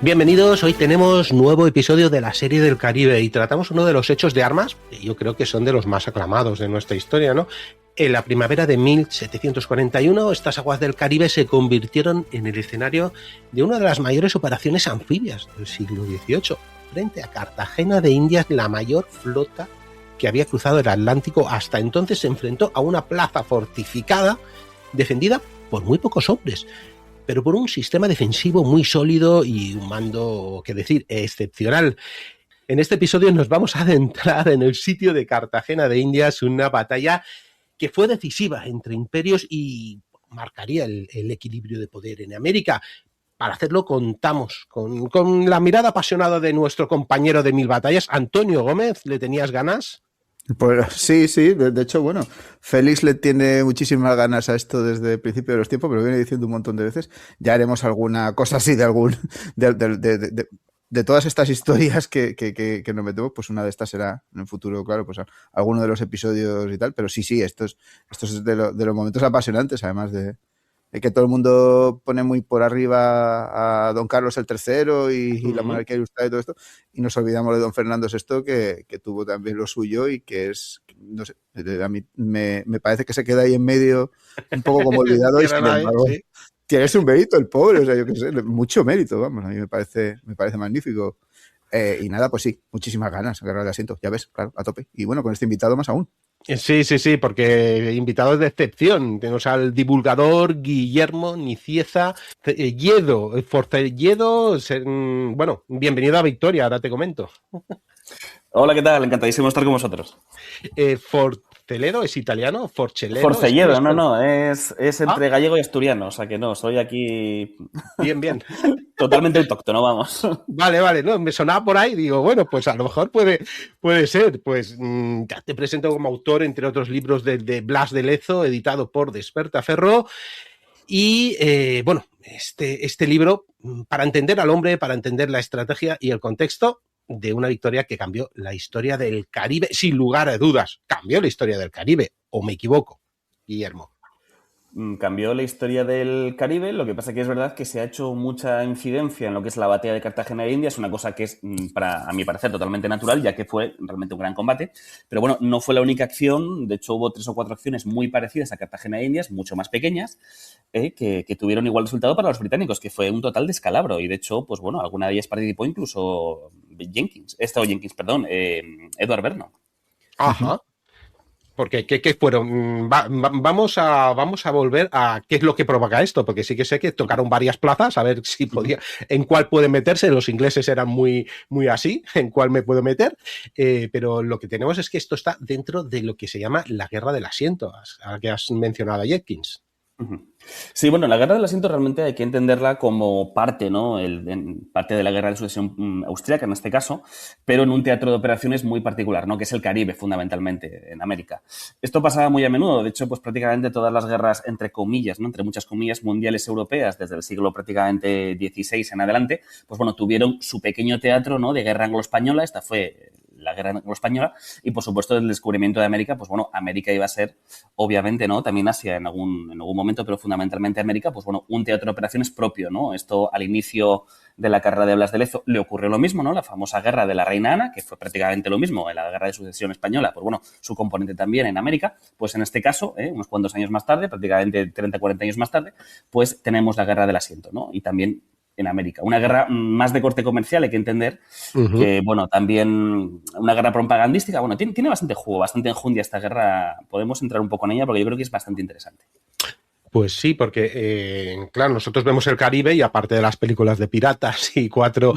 Bienvenidos, hoy tenemos nuevo episodio de la serie del Caribe y tratamos uno de los hechos de armas, que yo creo que son de los más aclamados de nuestra historia, ¿no? En la primavera de 1741, estas aguas del Caribe se convirtieron en el escenario de una de las mayores operaciones anfibias del siglo XVIII. Frente a Cartagena de Indias, la mayor flota que había cruzado el Atlántico hasta entonces se enfrentó a una plaza fortificada defendida por muy pocos hombres, pero por un sistema defensivo muy sólido y un mando, qué decir, excepcional. En este episodio nos vamos a adentrar en el sitio de Cartagena de Indias, una batalla que fue decisiva entre imperios y marcaría el equilibrio de poder en América. Para hacerlo contamos con la mirada apasionada de nuestro compañero de Mil Batallas, Antonio Gómez. ¿Le tenías ganas? Pues sí, de hecho, bueno, Félix le tiene muchísimas ganas a esto desde el principio de los tiempos, pero viene diciendo un montón de veces. Ya haremos alguna cosa así de todas estas historias que nos metemos, pues una de estas será en el futuro, claro, pues alguno de los episodios y tal, pero sí, esto es de los momentos apasionantes, además de que todo el mundo pone muy por arriba a don Carlos el III y la monarquía ilustrada y todo esto, y nos olvidamos de don Fernando VI, que tuvo también lo suyo y que es, no sé, a mí me parece que se queda ahí en medio un poco como olvidado y sin embargo sí. Tiene su mérito el pobre, o sea, yo qué sé, mucho mérito, vamos, a mí me parece magnífico. Y nada, pues sí, muchísimas ganas, Guerra del Asiento, ya ves, claro, a tope. Y bueno, con este invitado más aún. Sí, porque invitados de excepción. Tenemos al divulgador Guillermo Nicieza Lledo, Forcelledo. Bueno, bienvenido a Victoria, ahora te comento. Hola, ¿qué tal? Encantadísimo de estar con vosotros. ¿Forceledo es italiano? ¿Forcelledo? Forcelledo, no, es entre gallego y asturiano, o sea que no, soy aquí... Bien. Totalmente autóctono, vamos. Vale, no, me sonaba por ahí, digo, bueno, pues a lo mejor puede ser, pues ya te presento como autor, entre otros libros de Blas de Lezo, editado por Despertaferro, y bueno, este libro, para entender al hombre, para entender la estrategia y el contexto de una victoria que cambió la historia del Caribe, sin lugar a dudas, cambió la historia del Caribe, ¿o me equivoco, Guillermo? Cambió la historia del Caribe, lo que pasa que es verdad que se ha hecho mucha incidencia en lo que es la batalla de Cartagena de Indias, una cosa que es, a mi parecer, totalmente natural, ya que fue realmente un gran combate, pero bueno, no fue la única acción, de hecho hubo 3 o 4 acciones muy parecidas a Cartagena de Indias, mucho más pequeñas, que tuvieron igual resultado para los británicos, que fue un total descalabro, y de hecho, pues bueno, alguna de ellas participó incluso Edward Vernon. Ajá. Porque, ¿qué fueron? Vamos a volver a qué es lo que provoca esto, porque sí que sé que tocaron varias plazas, a ver si podía, en cuál puede meterse. Los ingleses eran muy así, en cuál me puedo meter, pero lo que tenemos es que esto está dentro de lo que se llama la Guerra del Asiento, a que has mencionado a Jenkins. Sí, bueno, la Guerra del Asiento realmente hay que entenderla como parte, ¿no? Parte de la Guerra de Sucesión austríaca en este caso, pero en un teatro de operaciones muy particular, ¿no? Que es el Caribe, fundamentalmente, en América. Esto pasaba muy a menudo, de hecho, pues prácticamente todas las guerras, entre comillas, ¿no? Entre muchas comillas, mundiales europeas, desde el siglo prácticamente XVI en adelante, pues bueno, tuvieron su pequeño teatro, ¿no? De guerra anglo-española. Esta fue la guerra anglo-española, y por supuesto el descubrimiento de América, pues bueno, América iba a ser, obviamente, ¿no? También Asia en algún momento, pero fundamentalmente América, pues bueno, un teatro de operaciones propio, ¿no? Esto al inicio de la carrera de Blas de Lezo le ocurrió lo mismo, ¿no? La famosa guerra de la Reina Ana, que fue prácticamente lo mismo en la Guerra de Sucesión Española, pues bueno, su componente también en América, pues en este caso, unos cuantos años más tarde, prácticamente 30, 40 años más tarde, pues tenemos la Guerra del Asiento, ¿no? Y también en América. Una guerra más de corte comercial, hay que entender que, bueno, también una guerra propagandística, bueno, tiene bastante juego, bastante enjundia esta guerra, podemos entrar un poco en ella porque yo creo que es bastante interesante. Pues sí, porque, claro, nosotros vemos el Caribe y aparte de las películas de piratas y 4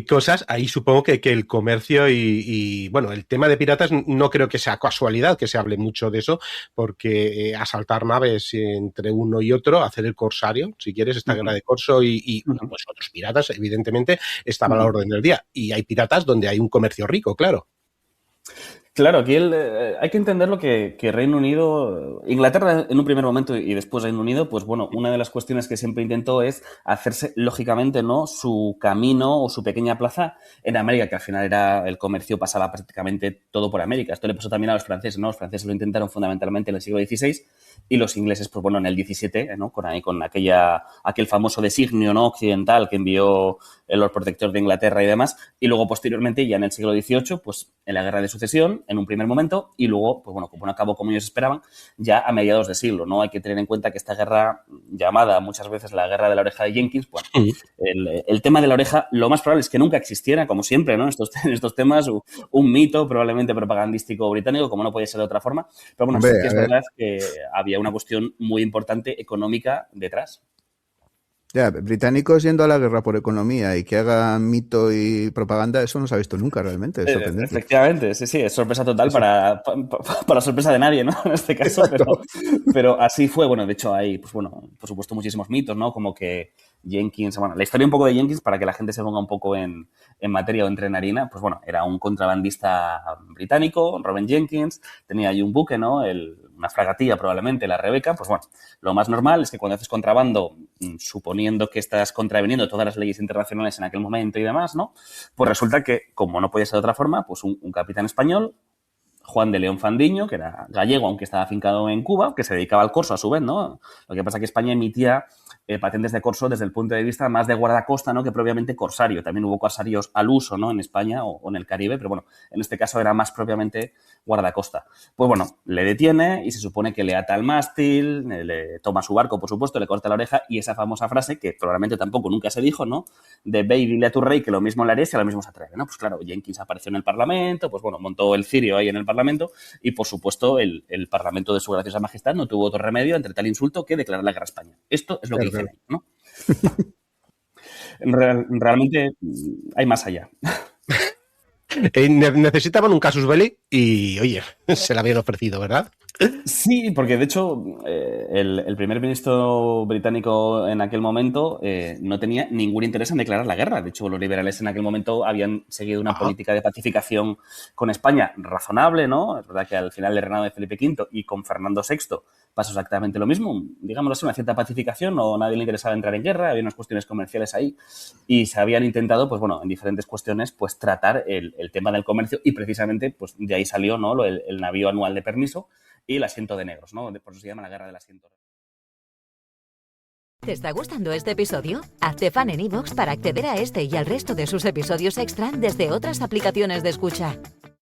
cosas, ahí supongo que el comercio y, bueno, el tema de piratas no creo que sea casualidad que se hable mucho de eso, porque asaltar naves entre uno y otro, hacer el corsario, si quieres, esta guerra de corso y bueno, pues otros piratas, evidentemente, estaba a la orden del día. Y hay piratas donde hay un comercio rico, claro. Claro, aquí hay que entender lo que Reino Unido, Inglaterra en un primer momento y después Reino Unido, pues bueno, una de las cuestiones que siempre intentó es hacerse, lógicamente, ¿no?, su camino o su pequeña plaza en América, que al final era el comercio, pasaba prácticamente todo por América. Esto le pasó también a los franceses, ¿no? Los franceses lo intentaron fundamentalmente en el siglo XVI y los ingleses, pues bueno, en el XVII, ¿no?, con aquel famoso designio, ¿no?, occidental que envió el Lord Protector de Inglaterra y demás, y luego posteriormente, ya en el siglo XVIII, pues en la Guerra de Sucesión, en un primer momento, y luego, pues bueno, como no acabó como ellos esperaban, ya a mediados de siglo, ¿no? Hay que tener en cuenta que esta guerra, llamada muchas veces la Guerra de la Oreja de Jenkins, bueno, el tema de la oreja, lo más probable es que nunca existiera, como siempre, ¿no? En estos temas, un mito probablemente propagandístico británico, como no puede ser de otra forma, pero bueno, sí que es verdad que había una cuestión muy importante económica detrás. Ya, británicos yendo a la guerra por economía y que hagan mito y propaganda, eso no se ha visto nunca realmente, es sorprendente. Efectivamente, sí, es sorpresa total Sí. para sorpresa de nadie, ¿no? En este caso, pero así fue. Bueno, de hecho hay, pues bueno, por supuesto muchísimos mitos, ¿no? Como que Jenkins, bueno, la historia un poco de Jenkins, para que la gente se ponga un poco en materia o entre en harina, pues bueno, era un contrabandista británico, Robin Jenkins, tenía ahí un buque, ¿no? Una fragatilla probablemente, la Rebecca, pues bueno, lo más normal es que cuando haces contrabando, suponiendo que estás contraveniendo todas las leyes internacionales en aquel momento y demás, ¿no? Pues resulta que, como no podía ser de otra forma, pues un capitán español, Juan de León Fandiño, que era gallego, aunque estaba afincado en Cuba, que se dedicaba al corso a su vez, ¿no? Lo que pasa es que España emitía patentes de corso desde el punto de vista más de guardacosta, ¿no?, que propiamente corsario. También hubo corsarios al uso, ¿no?, en España o en el Caribe, pero bueno, en este caso era más propiamente guardacosta. Pues bueno, le detiene y se supone que le ata al mástil, le toma su barco, por supuesto, le corta la oreja y esa famosa frase, que probablemente tampoco nunca se dijo, ¿no?, de ve y dile a tu rey que lo mismo le haré si a lo mismo se atreve, ¿no? Pues claro, Jenkins apareció en el Parlamento, pues bueno, montó el cirio ahí en el Parlamento y, por supuesto, el Parlamento de su graciosa majestad no tuvo otro remedio entre tal insulto que declarar la guerra a España. Esto es lo que dice ahí, ¿no? Realmente hay más allá. Necesitaban un casus belli y, oye, se la habían ofrecido, ¿verdad? Sí, porque de hecho el primer ministro británico en aquel momento no tenía ningún interés en declarar la guerra. De hecho, los liberales en aquel momento habían seguido una política de pacificación con España razonable, ¿no? Es verdad que al final del reinado de Felipe V y con Fernando VI pasó exactamente lo mismo. Digámoslo así, una cierta pacificación, no nadie le interesaba entrar en guerra, había unas cuestiones comerciales ahí y se habían intentado, pues bueno, en diferentes cuestiones, pues tratar el tema del comercio y precisamente pues de ahí salió, ¿no?, el navío anual de permiso y el asiento de negros, ¿no? Por eso se llama la guerra del asiento. ¿Te está gustando este episodio? Hazte fan en iVoox para acceder a este y al resto de sus episodios extra desde otras aplicaciones de escucha.